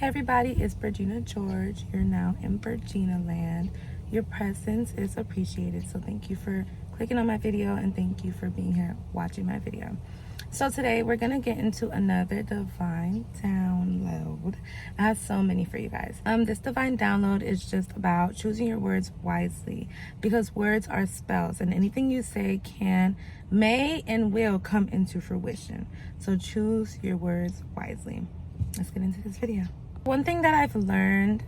Hey everybody, it's Berginaaa George. You're now in Berginaaa land. Your presence is appreciated, so thank you for clicking on my video and thank you for being here watching my video. So today we're gonna get into another divine download. I have so many for you guys. This divine download is just about choosing your words wisely, because words are spells and anything you say may and will come into fruition. So choose your words wisely. Let's get into this video. One thing that I've learned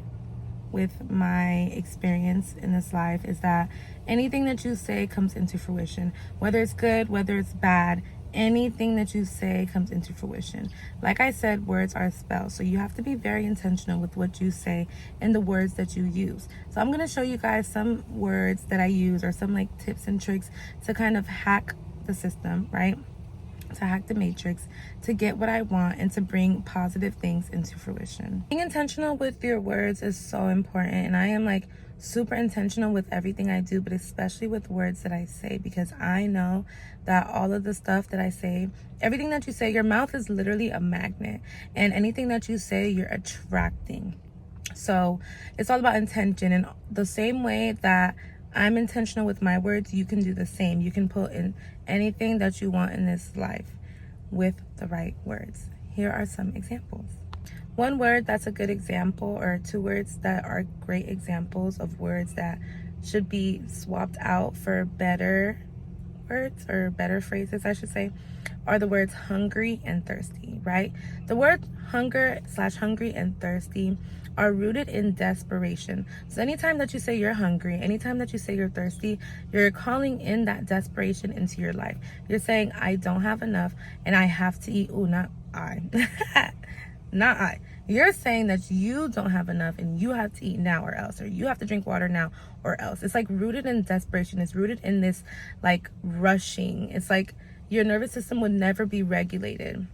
with my experience in this life is that anything that you say comes into fruition. Whether it's good, whether it's bad, anything that you say comes into fruition. Like I said, words are spells, so you have to be very intentional with what you say and the words that you use. So I'm going to show you guys some words that I use, or some like tips and tricks to kind of hack the system, right? To hack the matrix, to get what I want, and to bring positive things into fruition. Being intentional with your words is so important, and I am like super intentional with everything I do, but especially with words that I say, because I know that all of the stuff that I say, everything that you say, your mouth is literally a magnet, and anything that you say, you're attracting. So it's all about intention, and the same way that I'm intentional with my words, you can do the same. You can put in anything that you want in this life with the right words. Here are some examples. One word that's a good example, or two words that are great examples of words that should be swapped out for better words, or better phrases I should say, are the words hungry and thirsty, right? The word hungry and thirsty are rooted in desperation. So anytime that you say you're hungry, anytime that you say you're thirsty, you're calling in that desperation into your life. You're saying, I don't have enough and I have to eat. Ooh, not I. Not I. You're saying that you don't have enough and you have to eat now or else, or you have to drink water now or else. It's like rooted in desperation. It's rooted in this like rushing. It's like your nervous system would never be regulated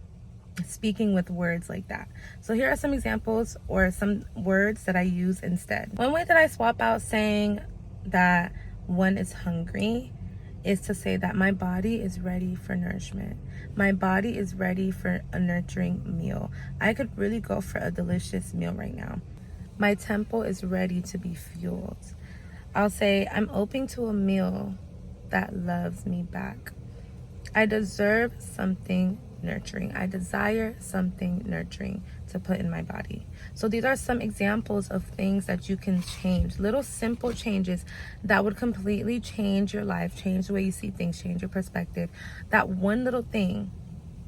speaking with words like that. So here are some examples, or some words that I use instead. One way that I swap out saying that one is hungry is to say that my body is ready for nourishment. My body is ready for a nurturing meal. I could really go for a delicious meal right now. My temple is ready to be fueled. I'll say I'm open to a meal that loves me back. I deserve something nurturing. I desire something nurturing to put in my body. So these are some examples of things that you can change, little simple changes that would completely change your life, change the way you see things, change your perspective. That one little thing,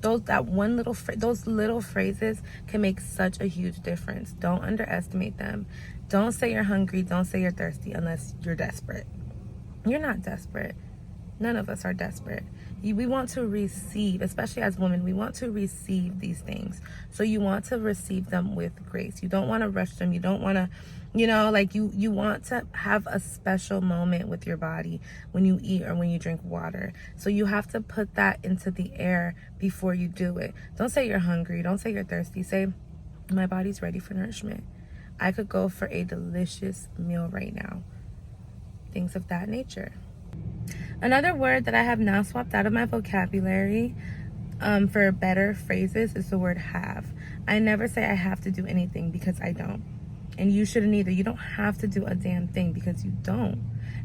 those little phrases can make such a huge difference. Don't underestimate them. Don't say you're hungry, don't say you're thirsty unless you're desperate. You're not desperate. None of us are desperate. We want to receive, especially as women, we want to receive these things. So you want to receive them with grace. You don't want to rush them. You don't want to, you want to have a special moment with your body when you eat or when you drink water. So you have to put that into the air before you do it. Don't say you're hungry. Don't say you're thirsty. Say, my body's ready for nourishment. I could go for a delicious meal right now. Things of that nature. Another word that I have now swapped out of my vocabulary for better phrases is the word have. I never say I have to do anything, because I don't. And you shouldn't either. You don't have to do a damn thing, because you don't.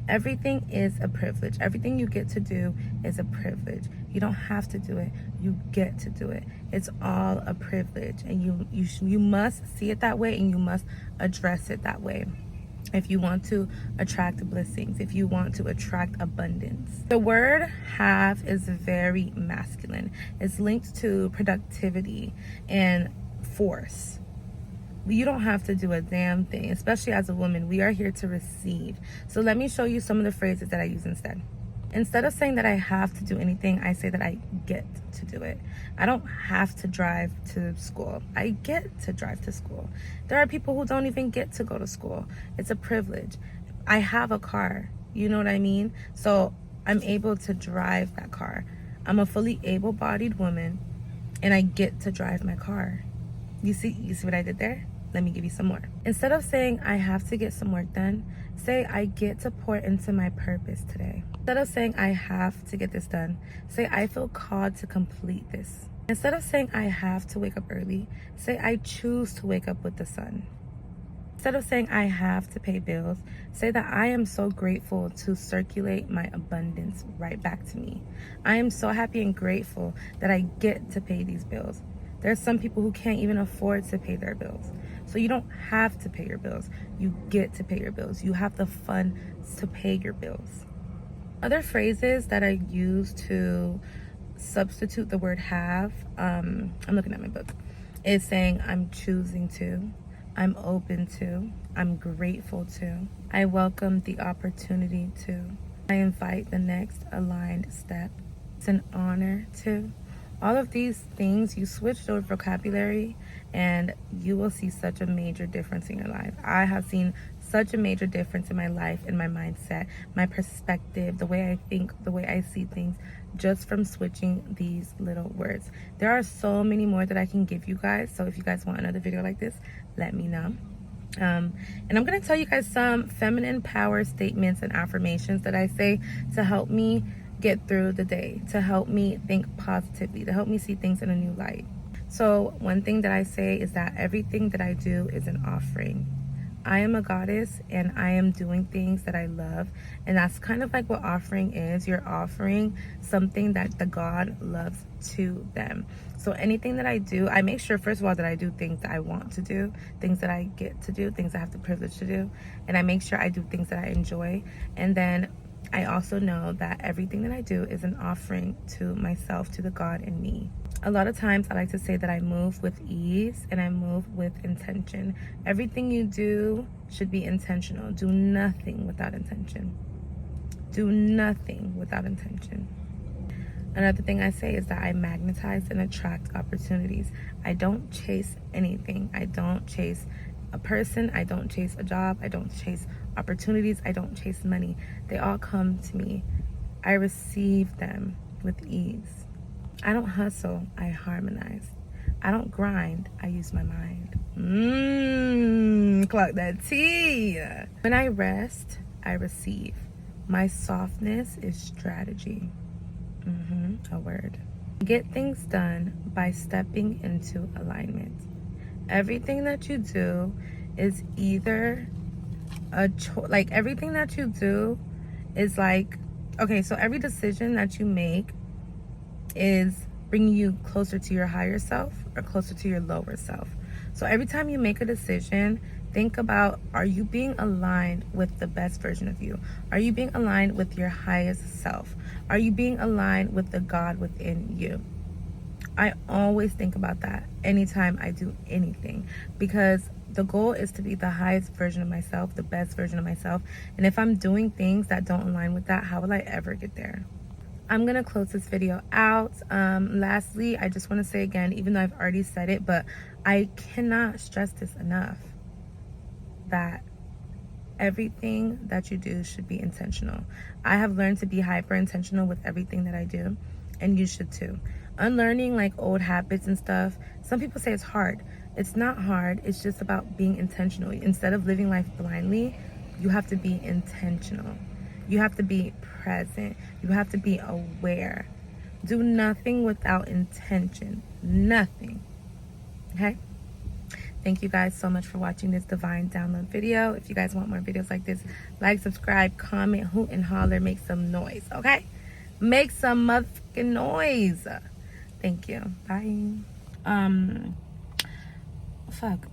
Everything is a privilege. Everything you get to do is a privilege. You don't have to do it. You get to do it. It's all a privilege. And you must see it that way, and you must address it that way. If you want to attract blessings, if you want to attract abundance. The word have is very masculine. It's linked to productivity and force. You don't have to do a damn thing, especially as a woman. We are here to receive. So let me show you some of the phrases that I use instead. Instead of saying that I have to do anything, I say that I get to do it. I don't have to drive to school. I get to drive to school. There are people who don't even get to go to school. It's a privilege. I have a car. You know what I mean? So I'm able to drive that car. I'm a fully able-bodied woman, and I get to drive my car. You see what I did there? Let me give you some more. Instead of saying I have to get some work done, say I get to pour into my purpose today. Instead of saying I have to get this done, say I feel called to complete this. Instead of saying I have to wake up early, say I choose to wake up with the sun. Instead of saying I have to pay bills, say that I am so grateful to circulate my abundance right back to me. I am so happy and grateful that I get to pay these bills. There's some people who can't even afford to pay their bills. So you don't have to pay your bills. You get to pay your bills. You have the funds to pay your bills. Other phrases that I use to substitute the word have, I'm looking at my book, is saying I'm choosing to, I'm open to, I'm grateful to, I welcome the opportunity to, I invite the next aligned step, it's an honor to. All of these things, you switch your vocabulary and you will see such a major difference in your life. I have seen such a major difference in my life, in my mindset, my perspective, the way I think, the way I see things, just from switching these little words. There are so many more that I can give you guys. So if you guys want another video like this, let me know. And I'm going to tell you guys some feminine power statements and affirmations that I say to help me get through the day, to help me think positively, to help me see things in a new light. So one thing that I say is that everything that I do is an offering. I am a goddess and I am doing things that I love, and that's kind of like what offering is. You're offering something that the God loves to them. So anything that I do, I make sure first of all that I do things that I want to do, things that I get to do, things I have the privilege to do, and I make sure I do things that I enjoy. And then I also know that everything that I do is an offering to myself, to the God in me. A lot of times I like to say that I move with ease and I move with intention. Everything you do should be intentional. Do nothing without intention. Do nothing without intention. Another thing I say is that I magnetize and attract opportunities. I don't chase anything. I don't chase a person. I don't chase a job. I don't chase opportunities. I don't chase money. They all come to me. I receive them with ease. I don't hustle, I harmonize. I don't grind, I use my mind. Clock that T. When I rest, I receive. My softness is strategy. A word. Get things done by stepping into alignment. Everything that you do is either everything that you do is okay, so every decision that you make is bringing you closer to your higher self or closer to your lower self. So every time you make a decision, think about, are you being aligned with the best version of you? Are you being aligned with your highest self? Are you being aligned with the God within you? I always think about that anytime I do anything, because the goal is to be the highest version of myself, the best version of myself. And if I'm doing things that don't align with that, how will I ever get there? I'm gonna close this video out. Lastly, I just want to say again, even though I've already said it, but I cannot stress this enough, that everything that you do should be intentional. I have learned to be hyper intentional with everything that I do, and you should too. Unlearning like old habits and stuff, some people say it's hard. It's not hard, it's just about being intentional. Instead of living life blindly, you have to be intentional. You have to be present. You have to be aware. Do nothing without intention. Nothing. Okay? Thank you guys so much for watching this divine download video. If you guys want more videos like this, like, subscribe, comment, hoot and holler, make some noise. Okay? Make some motherfucking noise. Thank you. Bye. Fuck.